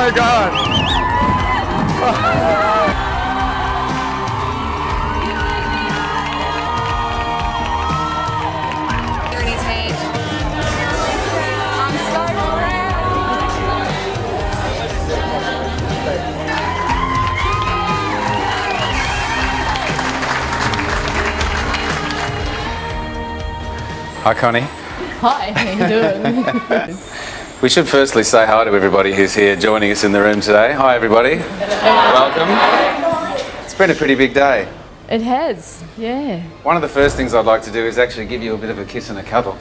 my God. Hi, Connie. Hi, how you doing? We should firstly say hi to everybody who's here joining us in the room today. Hi, everybody. Welcome. It's been a pretty big day. It has, yeah. One of the first things I'd like to do is actually give you a bit of a kiss and a cuddle.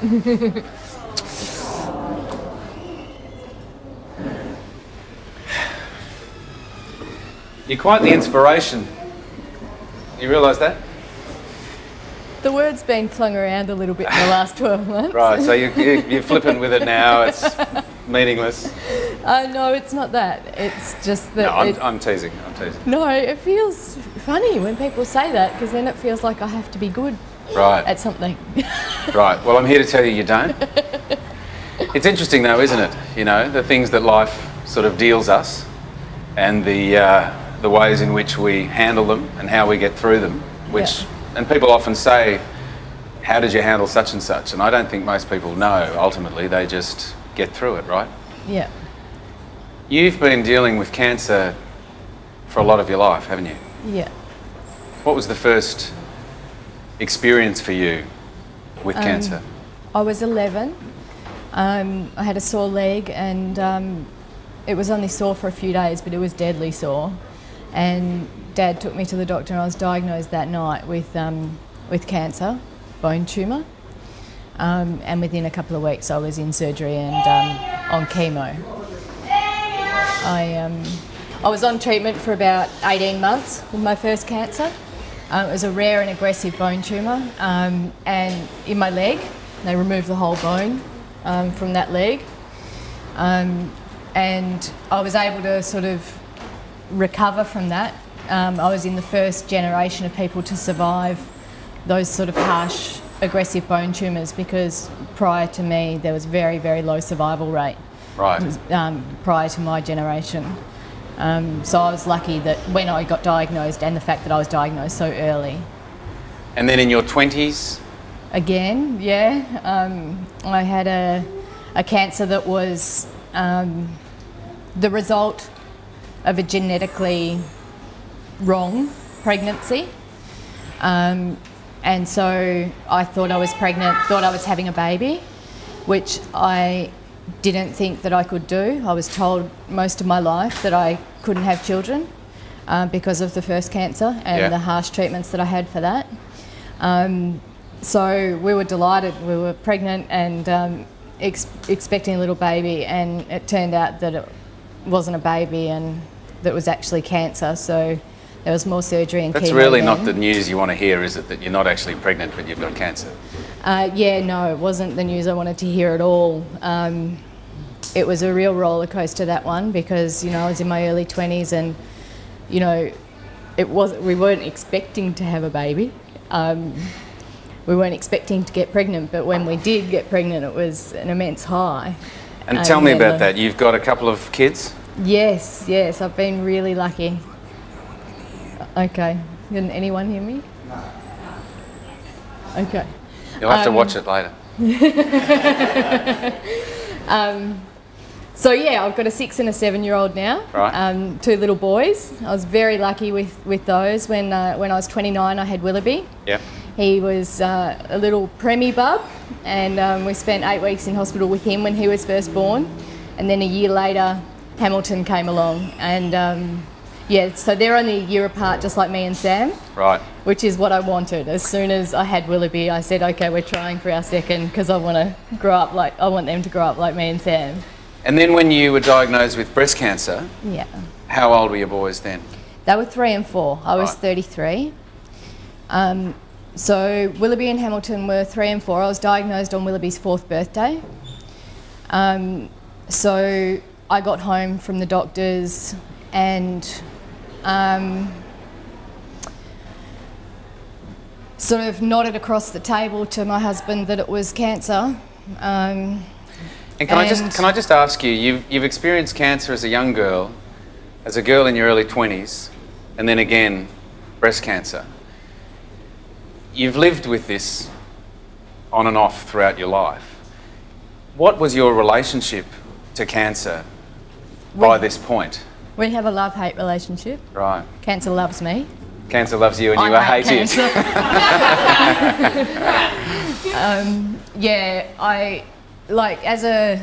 You're quite the inspiration. You realise that? The word's been flung around a little bit in the last 12 months. Right, so you're flipping with it now, it's meaningless. No, it's not that. It's just that... No, I'm teasing. No, it feels funny when people say that, because then it feels like I have to be good at something. Right, well, I'm here to tell you don't. It's interesting though, isn't it? You know, the things that life sort of deals us and the ways in which we handle them and how we get through them, which... Yeah. And people often say, how did you handle such and such? And I don't think most people know, ultimately, they just get through it, right? Yeah. You've been dealing with cancer for a lot of your life, haven't you? Yeah. What was the first experience for you with cancer? I was 11. I had a sore leg and it was only sore for a few days, but it was deadly sore. And Dad took me to the doctor and I was diagnosed that night with cancer, bone tumour. And within a couple of weeks I was in surgery and on chemo. I was on treatment for about 18 months with my first cancer. It was a rare and aggressive bone tumour and in my leg. They removed the whole bone from that leg. And I was able to sort of recover from that. I was in the first generation of people to survive those sort of harsh, aggressive bone tumours because prior to me there was very, very low survival rate. Right. Prior to my generation. So I was lucky that when I got diagnosed and the fact that I was diagnosed so early. And then in your 20s? Again, yeah. I had a cancer that was the result of a genetically wrong pregnancy. And so I thought I was pregnant, thought I was having a baby, which I didn't think that I could do. I was told most of my life that I couldn't have children because of the first cancer and the harsh treatments that I had for that. So we were delighted. We were pregnant and expecting a little baby, and it turned out that it wasn't a baby and that was actually cancer. So there was more surgery and chemo. That's really not the news you want to hear, is it? That you're not actually pregnant but you've got cancer? Yeah, no, it wasn't the news I wanted to hear at all. It was a real roller coaster, that one, because I was in my early 20s and we weren't expecting to have a baby. We weren't expecting to get pregnant, but when we did get pregnant it was an immense high. And tell me about that. You've got a couple of kids? Yes, I've been really lucky. Okay, can anyone hear me? No. Okay. You'll have to watch it later. So yeah, I've got a 6 and a 7-year-old now. Right. 2 little boys. I was very lucky with those. When I was 29, I had Willoughby. Yeah. He was a little preemie bub, and we spent 8 weeks in hospital with him when he was first born. And then a year later, Hamilton came along, and so they're only a year apart, just like me and Sam. Right. Which is what I wanted. As soon as I had Willoughby, I said, okay, we're trying for our second because I want them to grow up like me and Sam. And then when you were diagnosed with breast cancer, how old were your boys then? They were 3 and 4. I was 33. So Willoughby and Hamilton were 3 and 4. I was diagnosed on Willoughby's 4th birthday. So I got home from the doctors and sort of nodded across the table to my husband that it was cancer. And can I just ask you, you've experienced cancer as a young girl, as a girl in your early 20s, and then again, breast cancer. You've lived with this on and off throughout your life. What was your relationship to cancer by this point? We have a love-hate relationship. Right. Cancer loves me. Cancer loves you and you hate it. Yeah, I like as a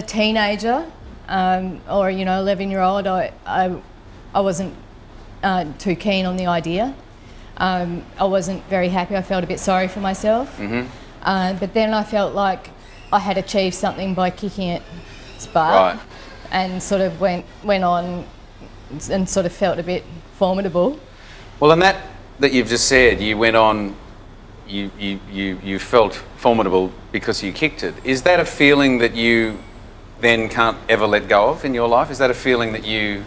teenager or 11-year-old, I wasn't too keen on the idea. I wasn't very happy. I felt a bit sorry for myself. But then I felt like I had achieved something by kicking its butt. Right. And sort of went on and sort of felt a bit formidable. Well, and that you've just said, you went on, you felt formidable because you kicked it. Is that a feeling that you then can't ever let go of in your life? Is that a feeling that you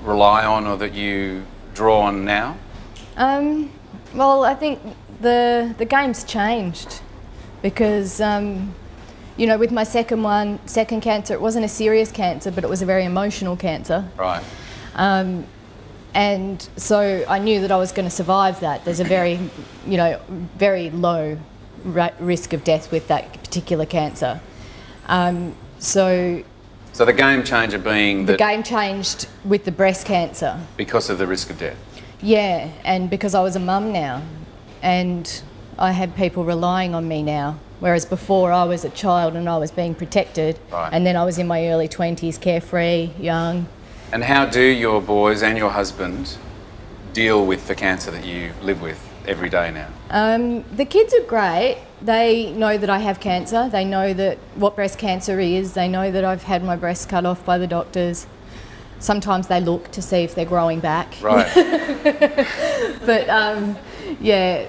rely on or that you draw on now? Well, I think the game's changed because, with my second cancer, it wasn't a serious cancer, but it was a very emotional cancer. Right. And so I knew that I was going to survive that. There's a very, very low risk of death with that particular cancer. So the game changer being that... The game changed with the breast cancer. Because of the risk of death? Yeah, and because I was a mum now. And I had people relying on me now. Whereas before I was a child and I was being protected. Right. And then I was in my early 20s, carefree, young. And how do your boys and your husband deal with the cancer that you live with every day now? The kids are great. They know that I have cancer. They know what breast cancer is. They know that I've had my breast cut off by the doctors. Sometimes they look to see if they're growing back. Right. But yeah,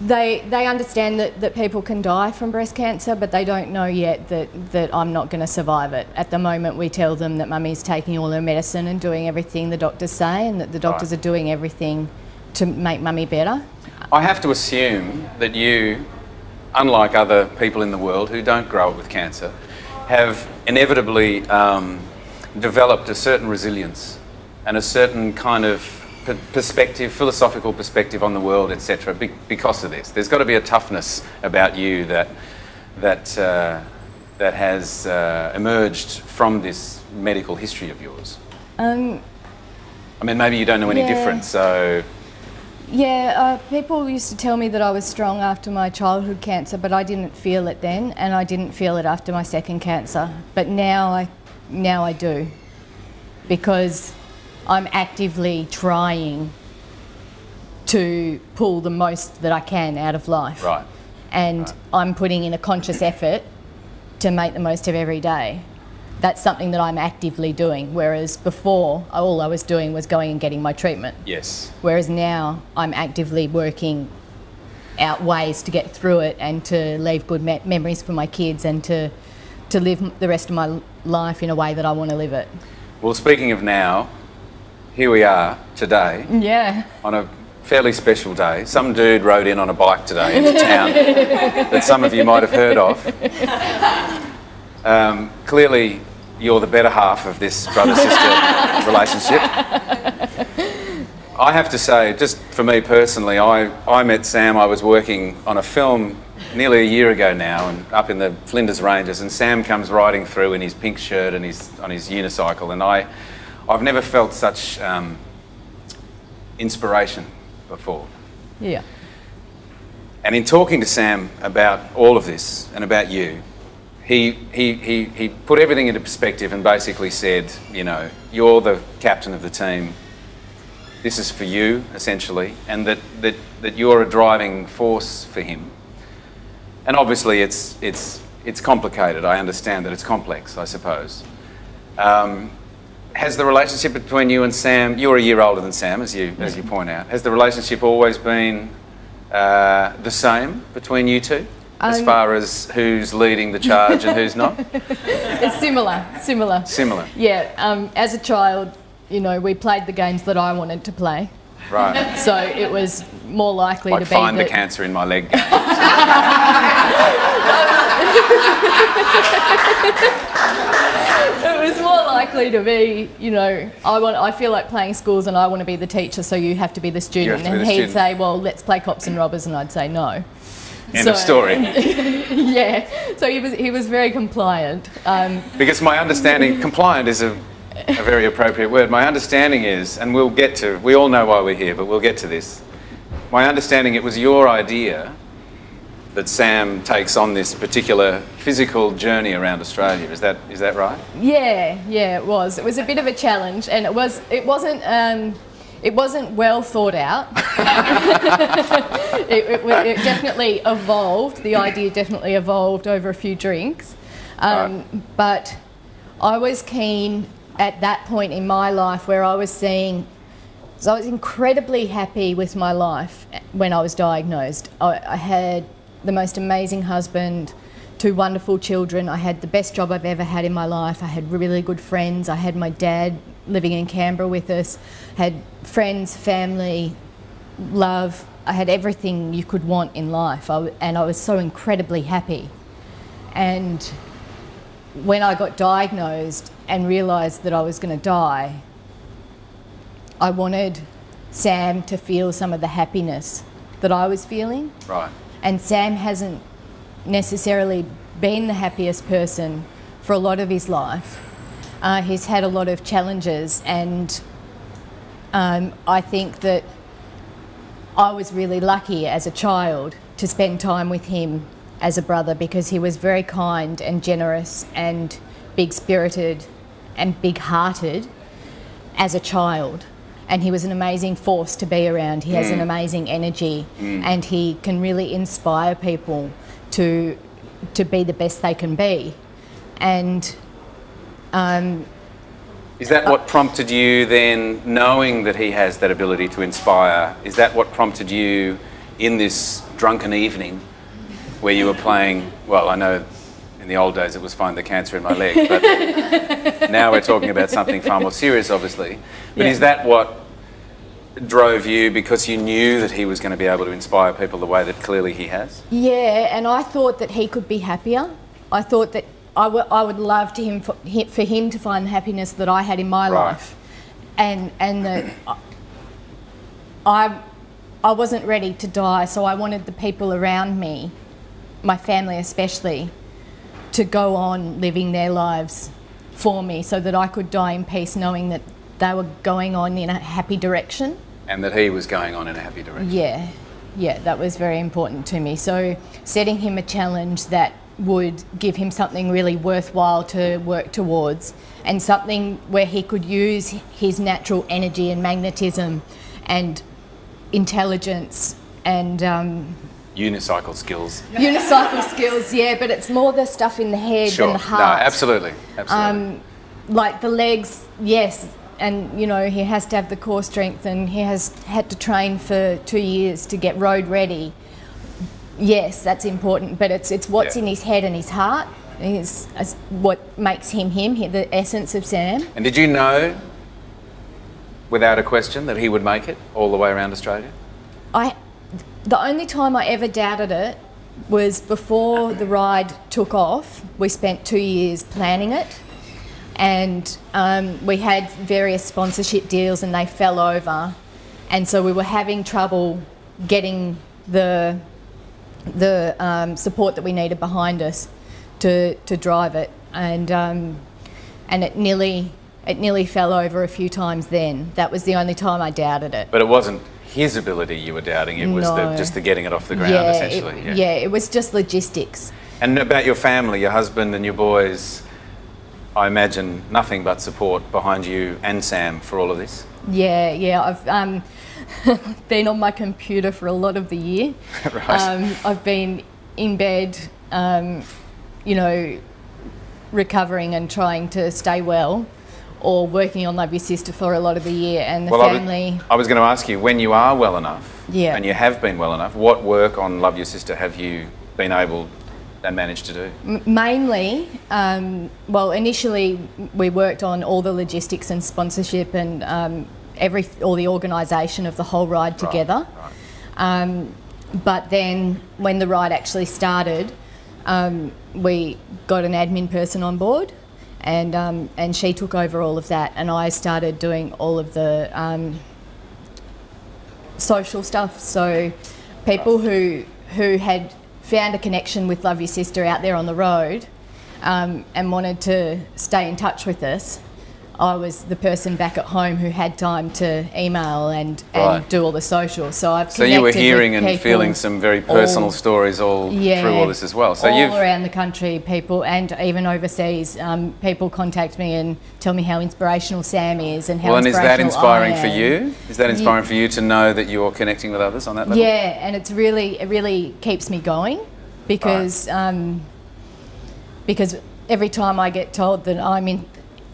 they understand that people can die from breast cancer, but they don't know yet that I'm not going to survive it. At the moment, we tell them that Mummy's taking all her medicine and doing everything the doctors say, and that the doctors are doing everything to make Mummy better. I have to assume that you, unlike other people in the world who don't grow up with cancer, have inevitably developed a certain resilience and a certain kind of perspective, philosophical perspective on the world, etc. Because of this. There's got to be a toughness about you that has emerged from this medical history of yours. I mean, maybe you don't know any different, so... Yeah, people used to tell me that I was strong after my childhood cancer, but I didn't feel it then, and I didn't feel it after my second cancer. But now I do, because I'm actively trying to pull the most that I can out of life. Right. And I'm putting in a conscious effort to make the most of every day. That's something that I'm actively doing, whereas before, all I was doing was going and getting my treatment. Yes. Whereas now, I'm actively working out ways to get through it and to leave good memories for my kids and to live the rest of my life in a way that I want to live it. Well, speaking of now, here we are today. Yeah. On a fairly special day. Some dude rode in on a bike today into town that some of you might have heard of. Clearly, you're the better half of this brother-sister relationship. I have to say, just for me personally, I met Sam. I was working on a film nearly a year ago now, and up in the Flinders Ranges, and Sam comes riding through in his pink shirt and on his unicycle, and I've never felt such inspiration before. Yeah. And in talking to Sam about all of this and about you, he put everything into perspective and basically said, you're the captain of the team. This is for you, essentially, and that you're a driving force for him. And obviously it's complicated. I understand that it's complex, I suppose. Has the relationship between you and Sam, you're a year older than Sam, as you point out, has the relationship always been the same between you two? As far as who's leading the charge and who's not? It's similar. Similar? Yeah, as a child, we played the games that I wanted to play. Right. So it was more likely like to be find the cancer in my leg game. It was more likely to be, you know, I feel like playing schools and I want to be the teacher, so you have to be the student. And he'd say, well, let's play cops and robbers, and I'd say no. End of story. Yeah, so he was very compliant. Because my understanding, compliant is a very appropriate word. My understanding is, and we all know why we're here, but we'll get to this. My understanding, it was your idea that Sam takes on this particular physical journey around Australia. Is that right? Yeah, it was. It was a bit of a challenge, and it wasn't well thought out. it definitely evolved. The idea definitely evolved over a few drinks, but I was keen at that point in my life where I was seeing. So I was incredibly happy with my life when I was diagnosed. I had the most amazing husband, 2 wonderful children. I had the best job I've ever had in my life. I had really good friends. I had my dad living in Canberra with us. Had friends, family, love. I had everything you could want in life, and I was so incredibly happy. And when I got diagnosed and realised that I was going to die, I wanted Sam to feel some of the happiness that I was feeling. Right. And Sam hasn't necessarily been the happiest person for a lot of his life. He's had a lot of challenges, and I think that I was really lucky as a child to spend time with him as a brother, because he was very kind and generous and big-spirited and big-hearted as a child. And he was an amazing force to be around. He has an amazing energy, and he can really inspire people to be the best they can be. And is that what prompted you then, knowing that he has that ability to inspire, is that what prompted you in this drunken evening where you were playing, well, I know in the old days it was Find the Cancer in My Leg, but now we're talking about something far more serious, obviously. But is that what drove you, because you knew that he was going to be able to inspire people the way that clearly he has? Yeah, and I thought that he could be happier. I thought that I would love for him to find the happiness that I had in my life. And that I wasn't ready to die, so I wanted the people around me, my family especially, to go on living their lives for me, so that I could die in peace knowing that they were going on in a happy direction. And that he was going on in a happy direction. Yeah, that was very important to me. So setting him a challenge that would give him something really worthwhile to work towards, and something where he could use his natural energy and magnetism and intelligence and unicycle skills. Unicycle skills, yeah, but it's more the stuff in the head than the heart. No, absolutely. Like the legs, yes, and you know, he has to have the core strength, and he has had to train for 2 years to get road ready. Yes, that's important, but it's what's in his head and his heart is what makes him, the essence of Sam. And did you know, without a question, that he would make it all the way around Australia? The only time I ever doubted it was before the ride took off. We spent 2 years planning it, and we had various sponsorship deals and they fell over, and so we were having trouble getting the support that we needed behind us to drive it, and it nearly fell over a few times then. That was the only time I doubted it. But it wasn't his ability you were doubting, it was just the getting it off the ground, essentially. It was just logistics. And about your family, your husband and your boys, I imagine nothing but support behind you and Sam for all of this? Yeah, I've been on my computer for a lot of the year. Right. I've been in bed, you know, recovering and trying to stay well, or working on Love Your Sister for a lot of the year, and the family. I was going to ask you, when you are well enough, and you have been well enough, what work on Love Your Sister have you been able and managed to do? Mainly, well, initially we worked on all the logistics and sponsorship and all the organisation of the whole ride together. Right. But then when the ride actually started, we got an admin person on board, and she took over all of that, and I started doing all of the social stuff. So people who had found a connection with Love Your Sister out there on the road and wanted to stay in touch with us, I was the person back at home who had time to email and do all the social. So I've So you were hearing and feeling some very personal stories all through all this as well. So all around the country, people, and even overseas, people contact me and tell me how inspirational Sam is and how inspirational I am. And is that inspiring for you? Is that inspiring for you to know that you're connecting with others on that level? Yeah, and it really keeps me going because because every time I get told that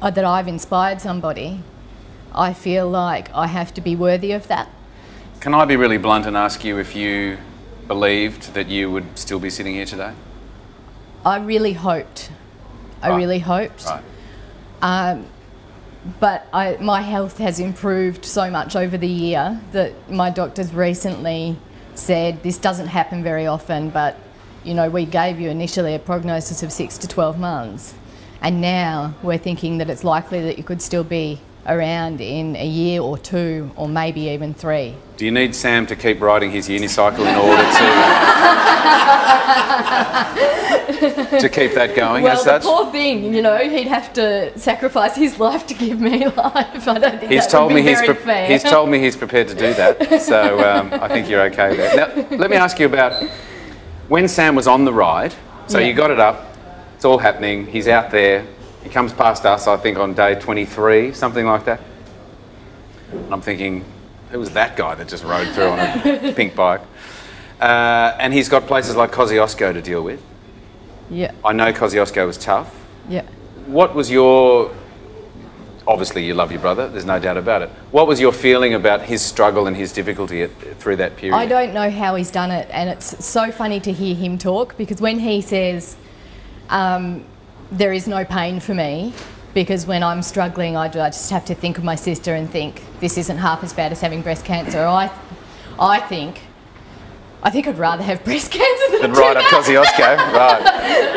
that I've inspired somebody, I feel like I have to be worthy of that. Can I be really blunt and ask you if you believed that you would still be sitting here today? I really hoped. I really hoped. Right. But my health has improved so much over the year that my doctors recently said this doesn't happen very often, but you know, we gave you initially a prognosis of 6 to 12 months. And now we're thinking that it's likely that you could still be around in a year or 2 or maybe even 3. Do you need Sam to keep riding his unicycle in order to keep that going as such? Well, the poor thing, you know, he'd have to sacrifice his life to give me life. I don't think that would be very fair. He's told me he's prepared to do that, so I think you're okay there. Now, let me ask you about when Sam was on the ride. So you got it up. It's all happening, he's out there, he comes past us, I think on day 23, something like that. And I'm thinking, who was that guy that just rode through on a pink bike? And he's got places like Kosciuszko to deal with. Yeah. I know Kosciuszko was tough. Yeah. What was your, obviously you love your brother, there's no doubt about it. What was your feeling about his struggle and his difficulty through that period? I don't know how he's done it, and it's so funny to hear him talk, because when he says, there is no pain for me, because when I'm struggling I just have to think of my sister and think this isn't half as bad as having breast cancer. I think I'd rather have breast cancer than ride up Kosciuszko. Right.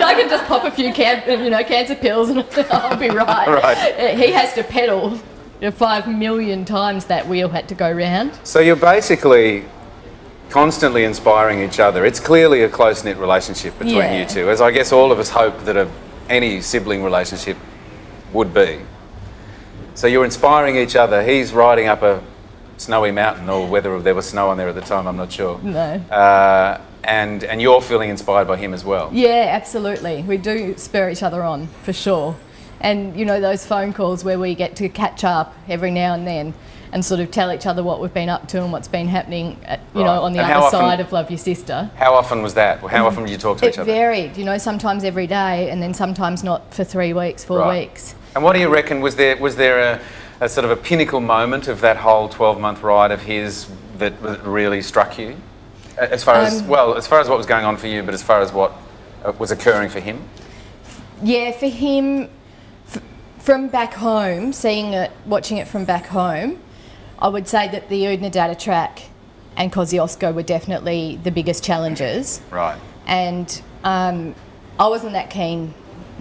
I could just pop a few cancer pills and I'll be right. Right. He has to pedal 5 million times that wheel had to go round. So you're basically constantly inspiring each other. It's clearly a close-knit relationship between you two, as I guess all of us hope that any sibling relationship would be. So you're inspiring each other. He's riding up a snowy mountain, or whether there was snow on there at the time, I'm not sure. No. And you're feeling inspired by him as well. Yeah, absolutely. We do spur each other on, for sure. And you know, those phone calls where we get to catch up every now and then and sort of tell each other what we've been up to and what's been happening, you know, on the other side of Love Your Sister. How often was that? How often did you talk to each other? It varied, you know, sometimes every day and then sometimes not for 3 weeks, 4 weeks. And what do you reckon, was there a sort of a pinnacle moment of that whole 12-month ride of his that really struck you? As far as, as far as what was going on for you, but as far as what was occurring for him? Yeah, for him, from back home, watching it from back home, I would say that the Untitled track and Kosciuszko were definitely the biggest challenges. Right. And I wasn't that keen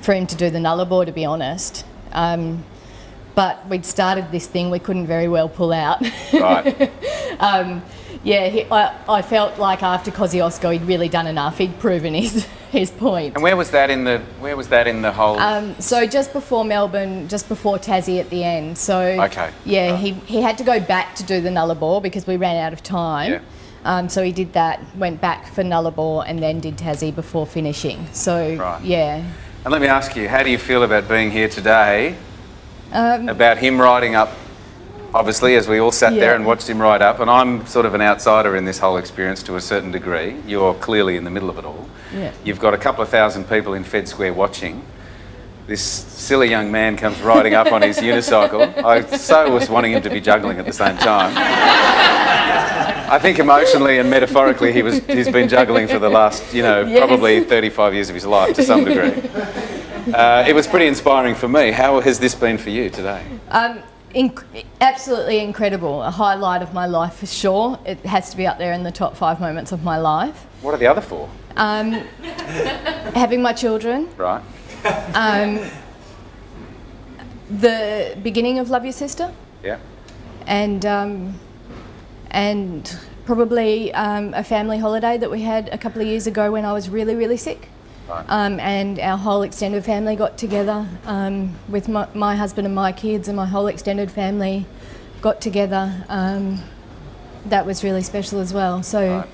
for him to do the Nullarbor, to be honest. But we'd started this thing we couldn't very well pull out. Right. I felt like after Kosciuszko he'd really done enough. He'd proven his point. And where was that in the whole? So just before Melbourne, just before Tassie at the end. So okay. Yeah, he had to go back to do the Nullarbor because we ran out of time. Yeah. So he did that, went back for Nullarbor and then did Tassie before finishing. So yeah. And let me ask you, how do you feel about being here today? About him riding up, obviously, as we all sat there and watched him ride up, and I'm sort of an outsider in this whole experience to a certain degree. You're clearly in the middle of it all. Yeah. You've got a couple of thousand people in Fed Square watching. This silly young man comes riding up on his unicycle. I so was wanting him to be juggling at the same time. I think emotionally and metaphorically he's been juggling for the last, probably 35 years of his life to some degree. It was pretty inspiring for me. How has this been for you today? Absolutely incredible. A highlight of my life for sure. It has to be up there in the top 5 moments of my life. What are the other 4? Having my children. Right. The beginning of Love Your Sister. Yeah. And probably a family holiday that we had a couple of years ago when I was really, really sick. Right. And our whole extended family got together with my husband and my kids, and my whole extended family got together. That was really special as well. So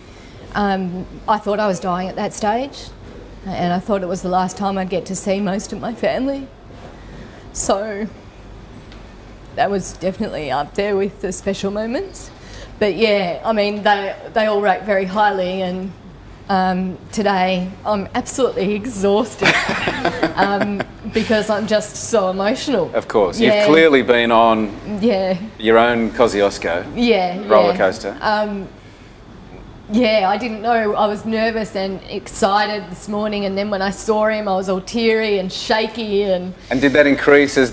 I thought I was dying at that stage, and I thought it was the last time I'd get to see most of my family. So that was definitely up there with the special moments. But yeah, I mean, they all rate very highly, and today I'm absolutely exhausted because I'm just so emotional. Of course, you've clearly been on your own Kosciuszko roller coaster. Yeah, I didn't know. I was nervous and excited this morning, and then when I saw him, I was all teary and shaky. And did that increase as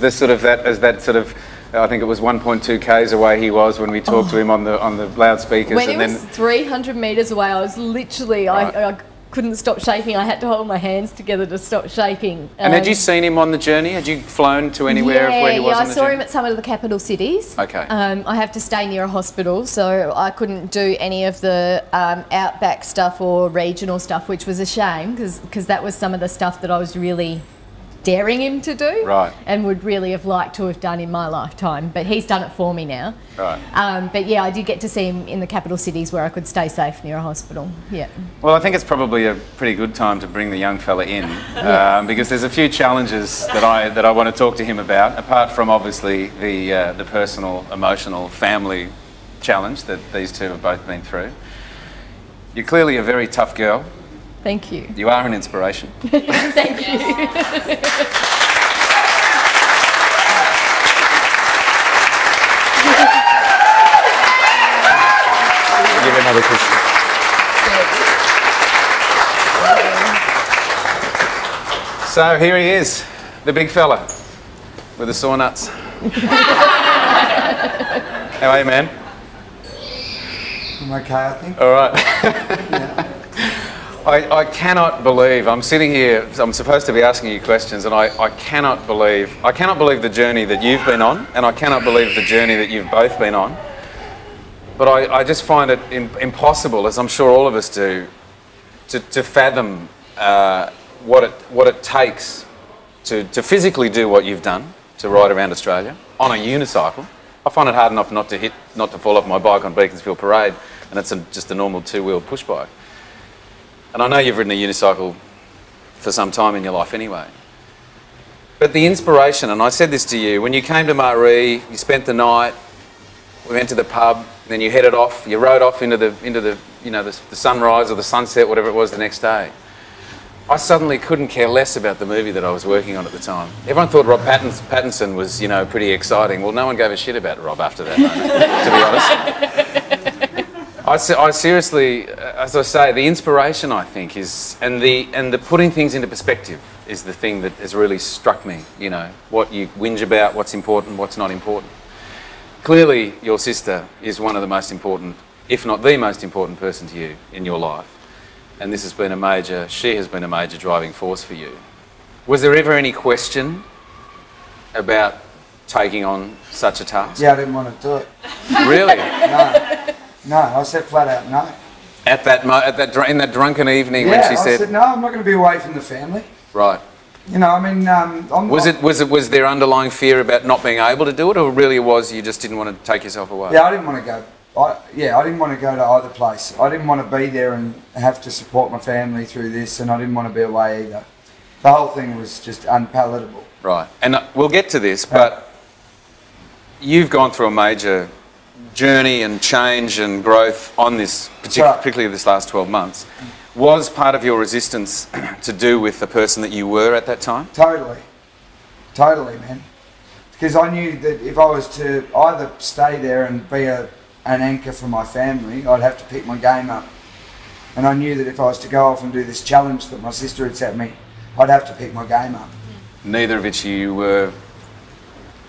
I think it was 1.2 k's away he was when we talked to him on the loudspeakers. When he was 300 metres away, I was literally I couldn't stop shaking. I had to hold my hands together to stop shaking. And had you seen him on the journey? Had you flown to anywhere of where he was on the journey? Yeah, I saw him at some of the capital cities. Okay. I have to stay near a hospital, so I couldn't do any of the outback stuff or regional stuff, which was a shame because that was some of the stuff that I was really daring him to do, right, and would really have liked to have done in my lifetime, but he's done it for me now. Right. But yeah, I did get to see him in the capital cities where I could stay safe near a hospital. Yeah. Well, I think it's probably a pretty good time to bring the young fella in because there's a few challenges that I want to talk to him about, apart from obviously the personal, emotional, family challenge that these two have both been through. You're clearly a very tough girl. Thank you. You are an inspiration. Thank you. Give you another cushion. So here he is, the big fella with the sore nuts. How are you, man? I'm okay, I think. All right. Yeah. I cannot believe, I'm sitting here, I'm supposed to be asking you questions, and I cannot believe the journey that you've been on, and I cannot believe the journey that you've both been on. But I just find it impossible, as I'm sure all of us do, to fathom what it takes to physically do what you've done, to ride around Australia on a unicycle. I find it hard enough not to fall off my bike on Beaconsfield Parade, and it's just a normal two-wheeled push bike. And I know you've ridden a unicycle for some time in your life anyway. But the inspiration, and I said this to you, when you came to Maree, you spent the night, we went to the pub, then you headed off, you rode off into the sunrise or the sunset, whatever it was, the next day. I suddenly couldn't care less about the movie that I was working on at the time. Everyone thought Rob Pattinson was, pretty exciting. Well, no one gave a shit about Rob after that moment, to be honest. I seriously, as I say, the inspiration, I think, is, and the putting things into perspective is the thing that has really struck me. What you whinge about, what's important, what's not important. Clearly, your sister is one of the most important, if not the most important person to you in your life. And she has been a major driving force for you. Was there ever any question about taking on such a task? Yeah, I didn't want to do it. Really? No, I said flat out no. In that drunken evening, yeah, when she said, I said no, I'm not going to be away from the family. Right. Was there underlying fear about not being able to do it, or really was you just didn't want to take yourself away? Yeah, I didn't want to go. I didn't want to go to either place. I didn't want to be there and have to support my family through this, and I didn't want to be away either. The whole thing was just unpalatable. Right, and we'll get to this, but you've gone through a major journey and change and growth on this, particularly this last 12 months. Was part of your resistance to do with the person that you were at that time? Totally, man. Because I knew that if I was to either stay there and be an anchor for my family, I'd have to pick my game up. And I knew that if I was to go off and do this challenge that my sister had set me, I'd have to pick my game up. Neither of which you were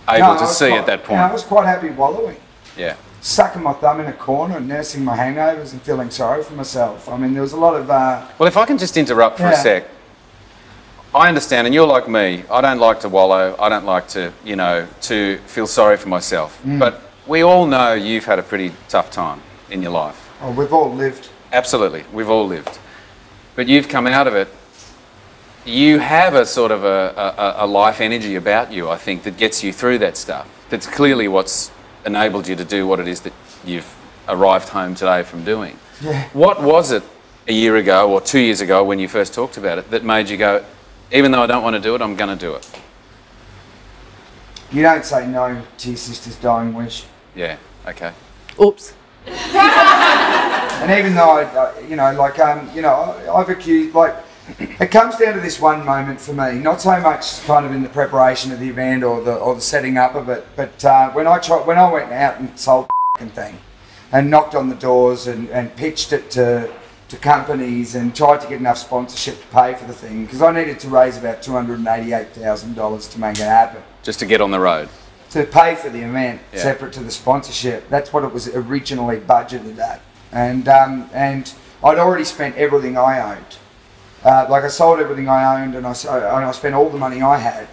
able to see at that point. I was quite happy wallowing. Yeah. sucking my thumb in a corner and nursing my hangovers and feeling sorry for myself. I mean, there was a lot of... Well, if I can just interrupt for a sec. I understand, and you're like me. I don't like to wallow. I don't like to, you know, to feel sorry for myself. But we all know you've had a pretty tough time in your life. Oh, we've all lived. Absolutely, we've all lived. But you've come out of it. You have a sort of a life energy about you, I think, that gets you through that stuff. That's clearly what's enabled you to do what it is that you've arrived home today from doing. Yeah. What was it a year ago or 2 years ago when you first talked about it that made you go, even though I don't want to do it, I'm going to do it? You don't say no to your sister's dying wish. Yeah, okay. Oops. And even though I've accused, like, it comes down to this one moment for me, not so much kind of in the preparation of the event or the setting up of it, but when I went out and sold the thing and knocked on the doors and pitched it to companies and tried to get enough sponsorship to pay for the thing, because I needed to raise about $288,000 to make it happen. Just to get on the road? To pay for the event, separate to the sponsorship. That's what it was originally budgeted at. And I'd already spent everything I owned. I sold everything I owned, and I spent all the money I had.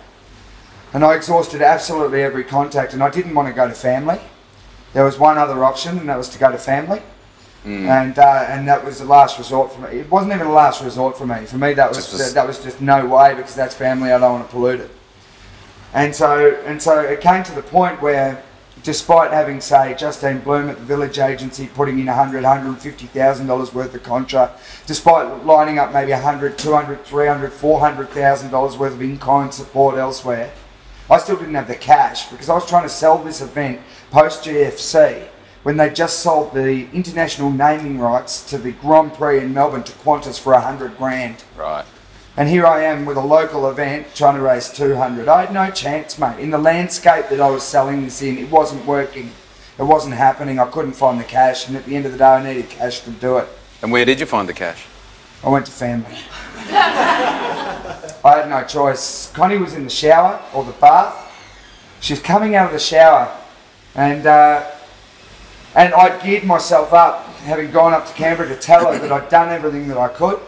And I exhausted absolutely every contact, and I didn't want to go to family. There was one other option, and that was to go to was and that was the last resort for me. It wasn't even a last resort for me. For me, that was just no way, because that's family. I don't want to pollute it. And so it came to the point where, despite having, say, Justine Bloom at the Village Agency putting in $150,000 worth of contra, despite lining up maybe $100,000, $200,000, $300,000, $400,000 worth of in-kind support elsewhere, I still didn't have the cash, because I was trying to sell this event post-GFC when they just sold the international naming rights to the Grand Prix in Melbourne to Qantas for $100,000. Right. And here I am with a local event trying to raise 200. I had no chance, mate. In the landscape that I was selling this in, it wasn't working. It wasn't happening. I couldn't find the cash, and at the end of the day, I needed cash to do it. And where did you find the cash? I went to family. I had no choice. Connie was in the shower, or the bath. She was coming out of the shower, and I'd geared myself up, having gone up to Canberra to tell her that I'd done everything that I could,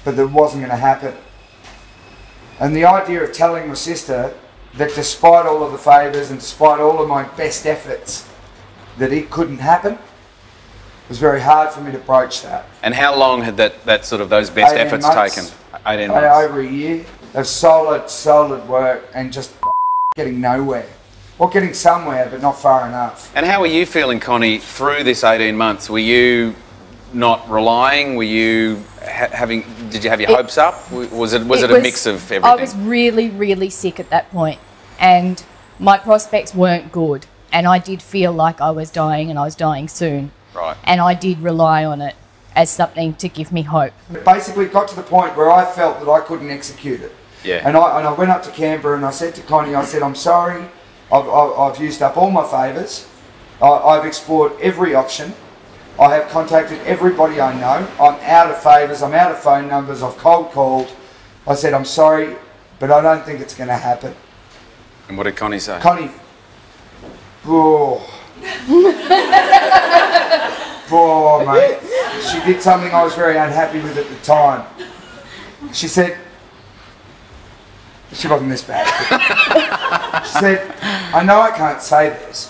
but that it wasn't going to happen. And the idea of telling my sister that despite all of the favours and despite all of my best efforts, that it couldn't happen, was very hard for me to broach that. And how long had that sort of those best efforts taken? 18 months. Over a year of solid work and just getting nowhere. Well, getting somewhere, but not far enough. And how were you feeling, Connie, through this 18 months? Were you not relying? Were you did you have your hopes up? Was it a mix of everything? I was really, really sick at that point, and my prospects weren't good, and I did feel like I was dying, and I was dying soon. Right. And I did rely on it as something to give me hope. It basically got to the point where I felt that I couldn't execute it. Yeah. And I went up to Canberra and I said to Connie, I said, I'm sorry, I've used up all my favours. I've explored every option. I have contacted everybody I know. I'm out of favours, I'm out of phone numbers, I've cold called. I said, I'm sorry, but I don't think it's going to happen. And what did Connie say? Connie, mate. She did something I was very unhappy with at the time. She said, she wasn't this bad. She said, I know I can't say this,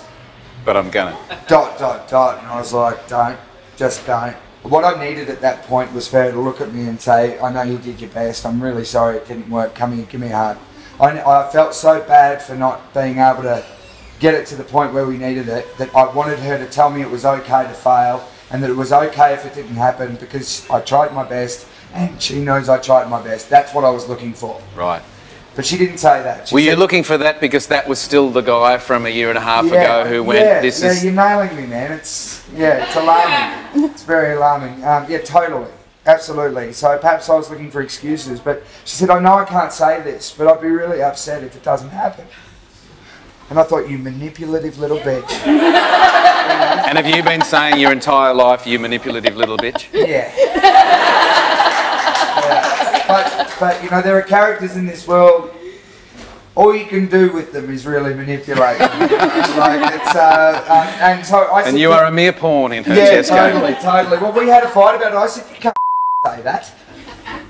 but I'm gonna. ... And I was like, just don't. What I needed at that point was for her to look at me and say, I know you did your best, I'm really sorry it didn't work, come here, give me a hug. I felt so bad for not being able to get it to the point where we needed it, that I wanted her to tell me it was okay to fail, and that it was okay if it didn't happen, because I tried my best, and she knows I tried my best. That's what I was looking for. Right. But she didn't say that. Were you looking for that because that was still the guy from a year and a half ago who went, this is... Yeah, you're nailing me, man. It's alarming. It's very alarming. Yeah, totally. Absolutely. So perhaps I was looking for excuses, but she said, I know I can't say this, but I'd be really upset if it doesn't happen. And I thought, you manipulative little bitch. And have you been saying your entire life, you manipulative little bitch? Yeah. But you know, there are characters in this world all you can do with them is really manipulate them. Like it's, and so I said, And you are a mere pawn in her yeah, chess game. totally. Well, we had a fight about it. I said, you can't say that.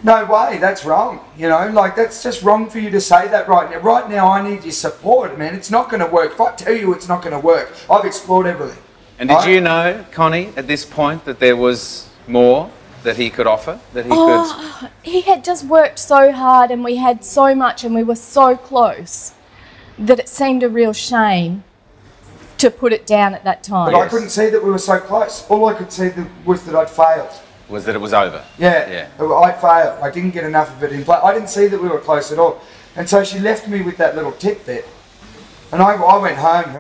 No way, that's wrong. You know, like that's just wrong for you to say that right now. Right now, I need your support, man. It's not going to work. If I tell you it's not going to work, I've explored everything. And did you know, Connie, at this point that there was more that he could offer? That he could... He had just worked so hard and we had so much and we were so close that it seemed a real shame to put it down at that time. But I couldn't see that we were so close. All I could see was that I'd failed. Was that it was over? Yeah. I failed. I didn't get enough of it in play. I didn't see that we were close at all. And so she left me with that little tidbit. And I went home,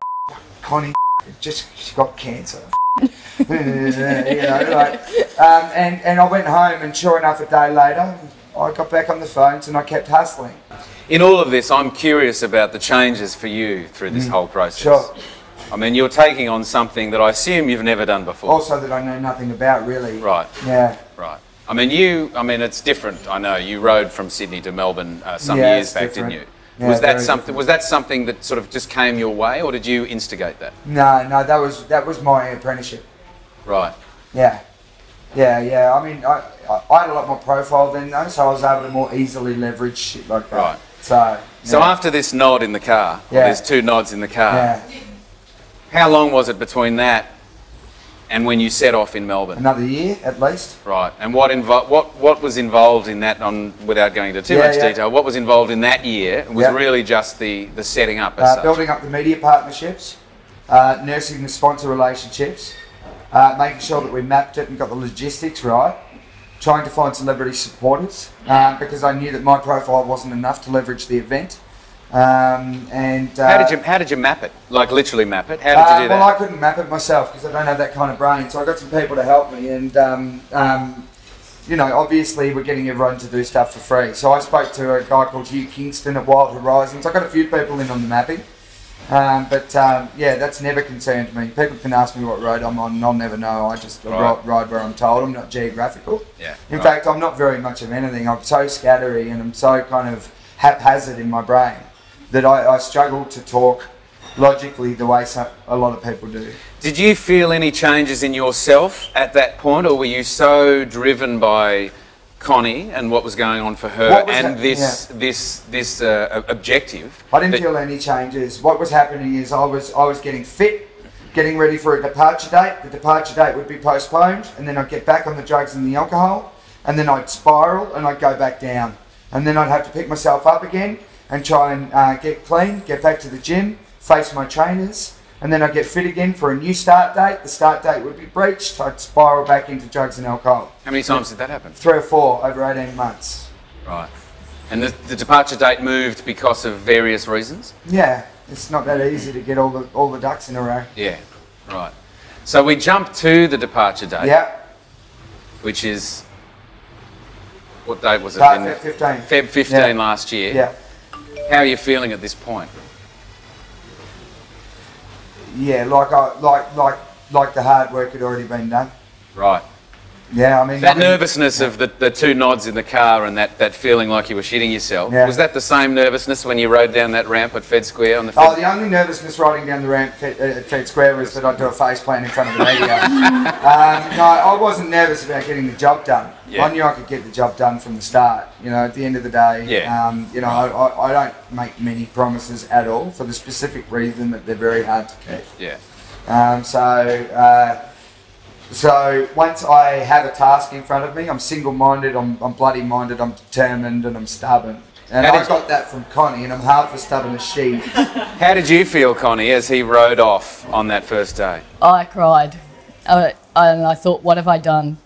Connie, she got cancer. You know, like, and I went home, and sure enough, a day later, I got back on the phones and I kept hustling. In all of this, I'm curious about the changes for you through this whole process. Sure. I mean, you're taking on something that I assume you've never done before. Also that I know nothing about, really. Right. Yeah. Right. I mean, it's different. I know you rode from Sydney to Melbourne some years back, different. didn't you? Yeah, was that something that sort of just came your way, or did you instigate that? No, that was my apprenticeship. Right. Yeah. I mean, I had a lot more profile then, though, so I was able to more easily leverage shit like that. Right. So after this nod in the car, there's two nods in the car. How long was it between that and when you set off in Melbourne? Another year, at least. Right. And what was involved in that, without going into too much detail, what was involved in that year was really just the setting up as such? Building up the media partnerships, nursing the sponsor relationships, making sure that we mapped it and got the logistics right, trying to find celebrity supporters, because I knew that my profile wasn't enough to leverage the event. How did you map it? Like literally map it? How did you do that? Well, I couldn't map it myself because I don't have that kind of brain. So I got some people to help me, and you know, obviously we're getting everyone to do stuff for free. So I spoke to a guy called Hugh Kingston at Wild Horizons. I got a few people in on the mapping, yeah, that's never concerned me. People can ask me what road I'm on, and I'll never know. I just ride where I'm told. I'm not geographical. Yeah. In fact, I'm not very much of anything. I'm so scattery and I'm so kind of haphazard in my brain that I struggle to talk logically the way a lot of people do. Did you feel any changes in yourself at that point, or were you so driven by Connie and what was going on for her and this objective? I didn't feel any changes. What was happening is I was getting fit, getting ready for a departure date. The departure date would be postponed, and then I'd get back on the drugs and the alcohol, and then I'd spiral and I'd go back down, and then I'd have to pick myself up again and try and get clean, get back to the gym, face my trainers, and then I'd get fit again for a new start date. The start date would be breached. I'd spiral back into drugs and alcohol. How many times did that happen? 3 or 4 over 18 months. Right. And the departure date moved because of various reasons? Yeah, it's not that easy to get all the ducks in a row. Yeah, right. So we jump to the departure date. Yeah. Which is, what date was it? Feb 15. Feb 15 last year. Yeah. How are you feeling at this point? Yeah, like the hard work had already been done. Right. Yeah, I mean... That nervousness of the 2 nods in the car and that feeling like you were shitting yourself, was that the same nervousness when you rode down that ramp at Fed Square on the Fed? Oh, the only nervousness riding down the ramp at Fed Square was that I'd do a face plant in front of the media. No, I wasn't nervous about getting the job done. Yeah. I knew I could get the job done from the start. You know, at the end of the day, you know, I don't make many promises at all for the specific reason that they're very hard to keep. Yeah. So once I have a task in front of me, I'm single-minded, I'm bloody-minded, I'm determined, and I'm stubborn. And I got that from Connie, and I'm half as stubborn as she. How did you feel, Connie, as he rode off on that first day? I cried. And I thought, what have I done?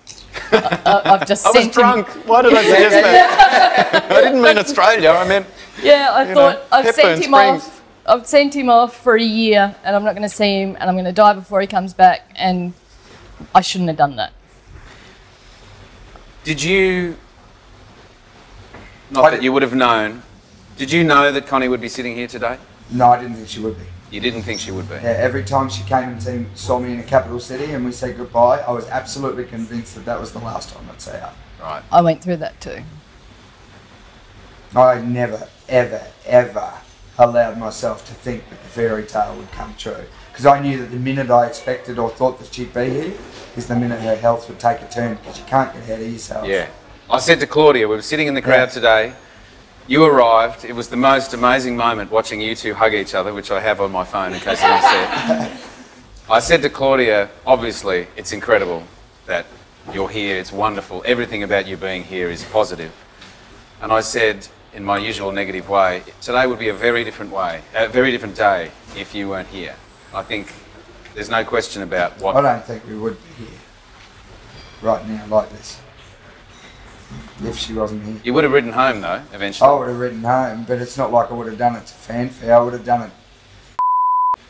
I've just sent I was drunk. Why did I suggest that? I didn't mean Australia. I meant... Yeah, I thought I've sent him off. I've sent him off for a year, and I'm not going to see him, and I'm going to die before he comes back, and I shouldn't have done that. Did you, not that you would have known, did you know that Connie would be sitting here today? No, I didn't think she would be. You didn't think she would be? Yeah, every time she came and saw me in a capital city and we said goodbye, I was absolutely convinced that was the last time I'd see her. Right. I went through that too. I never, ever, ever allowed myself to think that the fairy tale would come true. Because I knew that the minute I expected or thought that she'd be here is the minute her health would take a turn, because you can't get ahead of yourself. Yeah. I said to Claudia, we were sitting in the crowd today, you arrived, it was the most amazing moment watching you two hug each other, which I have on my phone in case anyone said. I said to Claudia, obviously, it's incredible that you're here, it's wonderful, everything about you being here is positive. And I said, in my usual negative way, today would be a very different day if you weren't here. I think there's no question about what... I don't think we would be here right now like this if she wasn't here. You would have ridden home though, eventually. I would have ridden home, but it's not like I would have done it to fanfare. I would have done it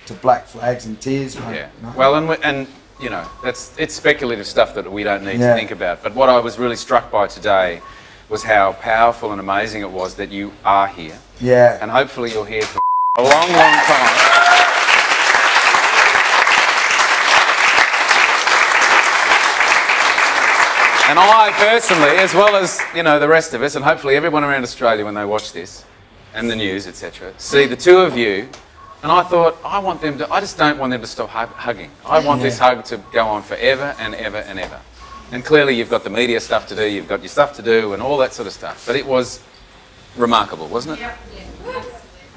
to black flags and tears, mate. Yeah. You know? Well, and you know, it's speculative stuff that we don't need to think about. But what I was really struck by today was how powerful and amazing it was that you are here. Yeah. And hopefully you're here for a long, long time. And I personally, as well as, you know, the rest of us, and hopefully everyone around Australia when they watch this, and the news, etc., see the two of you, and I thought, I just don't want them to stop hugging. I want this hug to go on forever and ever and ever. And clearly you've got the media stuff to do, you've got your stuff to do, and all that sort of stuff. But it was remarkable, wasn't it? Yeah.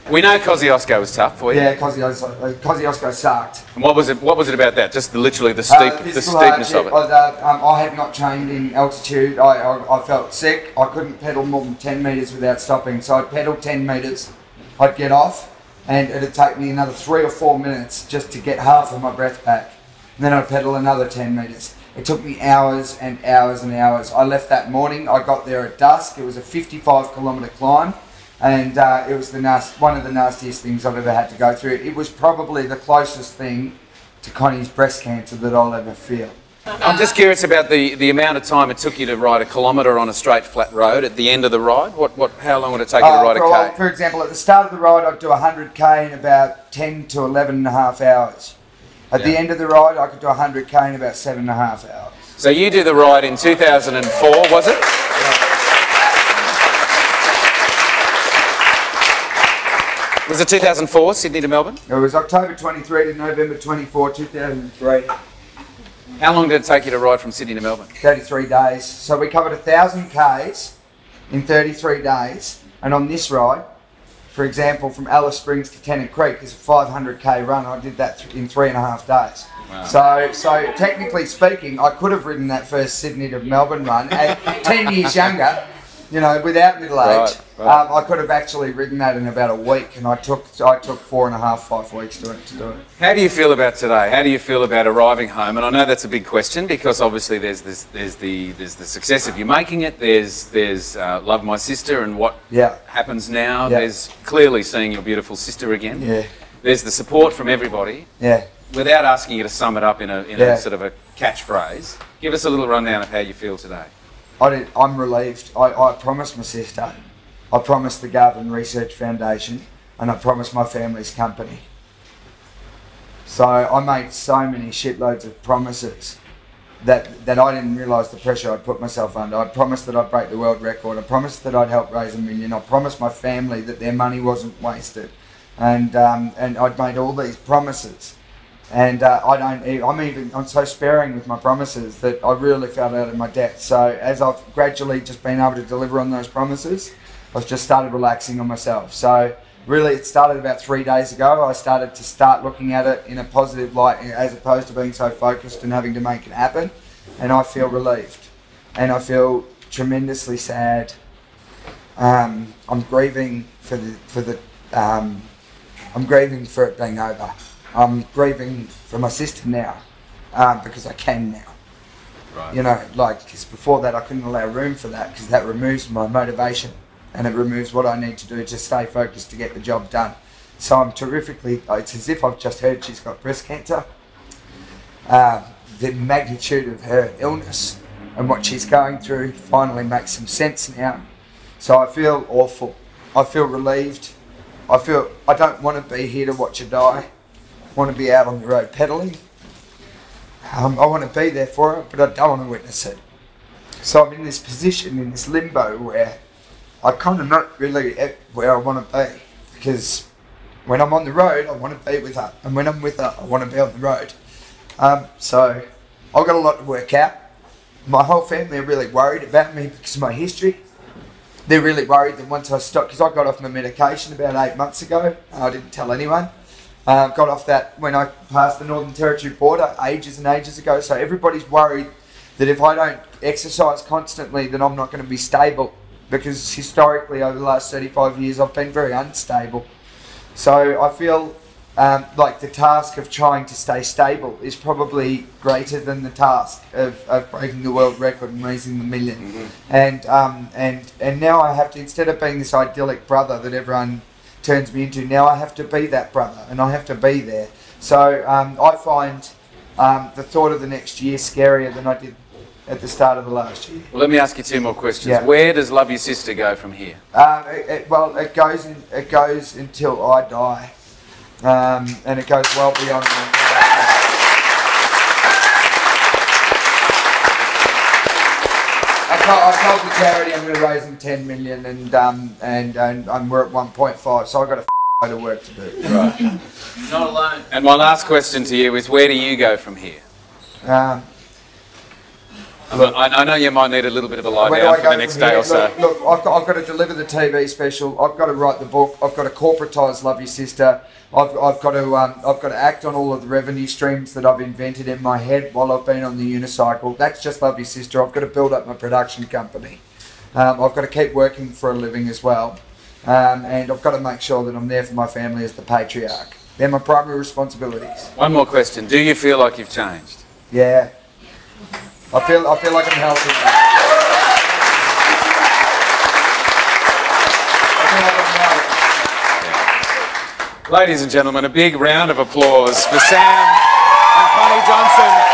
We know Kosciuszko was tough for you. Yeah, Kosciuszko sucked. And what was it about that? Just literally the steepness of it. I had not trained in altitude. I felt sick. I couldn't pedal more than 10 metres without stopping. So I'd pedal 10 metres, I'd get off, and it'd take me another 3 or 4 minutes just to get half of my breath back. And then I'd pedal another 10 metres. It took me hours and hours and hours. I left that morning. I got there at dusk. It was a 55-kilometre climb. And it was one of the nastiest things I've ever had to go through. It was probably the closest thing to Connie's breast cancer that I'll ever feel. I'm just curious about the amount of time it took you to ride a kilometre on a straight flat road at the end of the ride. How long would it take you to ride a K? For example, at the start of the ride, I'd do 100K in about 10 to 11 and a half hours. At the end of the ride, I could do 100K in about 7.5 hours. So you did the ride in 2004, was it? Was it 2004, Sydney to Melbourne? It was October 23 to November 24, 2003. How long did it take you to ride from Sydney to Melbourne? 33 days. So we covered 1,000 Ks in 33 days. And on this ride, for example, from Alice Springs to Tennant Creek is a 500K run. I did that in 3.5 days. Wow. So technically speaking, I could have ridden that first Sydney to Melbourne run at 10 years younger, you know, without middle age. Right. I could have actually ridden that in about a week, and I took 4.5, 5 weeks to do it. How do you feel about today? How do you feel about arriving home? And I know that's a big question because obviously there's the success of you making it. There's Love My Sister and what happens now. Yeah. There's clearly seeing your beautiful sister again. Yeah. There's the support from everybody. Yeah. Without asking you to sum it up in a sort of a catchphrase, give us a little rundown of how you feel today. I'm relieved. I promised my sister, I promised the Garvin Research Foundation, and I promised my family's company. So I made so many shitloads of promises that I didn't realise the pressure I'd put myself under. I promised that I'd break the world record. I promised that I'd help raise $1 million. I promised my family that their money wasn't wasted, and I'd made all these promises. And I'm so sparing with my promises that I really fell out of my depth. So as I've gradually just been able to deliver on those promises, I've just started relaxing on myself. So really it started about 3 days ago. I started to looking at it in a positive light as opposed to being so focused and having to make it happen. And I feel relieved. And I feel tremendously sad. I'm grieving I'm grieving for it being over. I'm grieving for my sister now, because I can now. Right. You know, because before that I couldn't allow room for that, because that removes my motivation and it removes what I need to do to stay focused to get the job done. So I'm it's as if I've just heard she's got breast cancer. The magnitude of her illness and what she's going through finally makes some sense now. So I feel awful. I feel relieved. I don't want to be here to watch her die. I want to be out on the road pedalling. I want to be there for her, but I don't want to witness it. So I'm in this position, in this limbo, where I kind of not really where I want to be, because When I'm on the road, I want to be with her. And when I'm with her, I want to be on the road. So I've got a lot to work out. My whole family are really worried about me because of my history. They're really worried that once I stop, because I got off my medication about 8 months ago. I didn't tell anyone. Got off that when I passed the Northern Territory border ages and ages ago. So everybody's worried that if I don't exercise constantly, then I'm not going to be stable. Because historically, over the last 35 years, I've been very unstable. So I feel like the task of trying to stay stable is probably greater than the task of breaking the world record and raising the million. And now I have to, instead of being this idyllic brother that everyone turns me into, now I have to be that brother and I have to be there. So I find the thought of the next year scarier than I did at the start of the last year. Well, let me ask you 2 more questions. Yeah. Where does Love Your Sister go from here? Well, it goes until I die. And it goes well beyond that. I told the charity I'm going to raise them 10 million, and we're at 1.5, so I've got a load of work to do. Right. Not alone. And my last question to you is, where do you go from here? I know you might need a little bit of a lie down for the next day or so. Look, I've got to deliver the TV special. I've got to write the book. I've got to corporatise Love Your Sister. I've got to act on all of the revenue streams that I've invented in my head while I've been on the unicycle. That's just Love Your Sister. I've got to build up my production company. I've got to keep working for a living as well, and I've got to make sure that I'm there for my family as the patriarch. They're my primary responsibilities. One more question: do you feel like you've changed? Yeah. I feel like I'm healthy. Ladies and gentlemen, a big round of applause for Sam and Connie Johnson.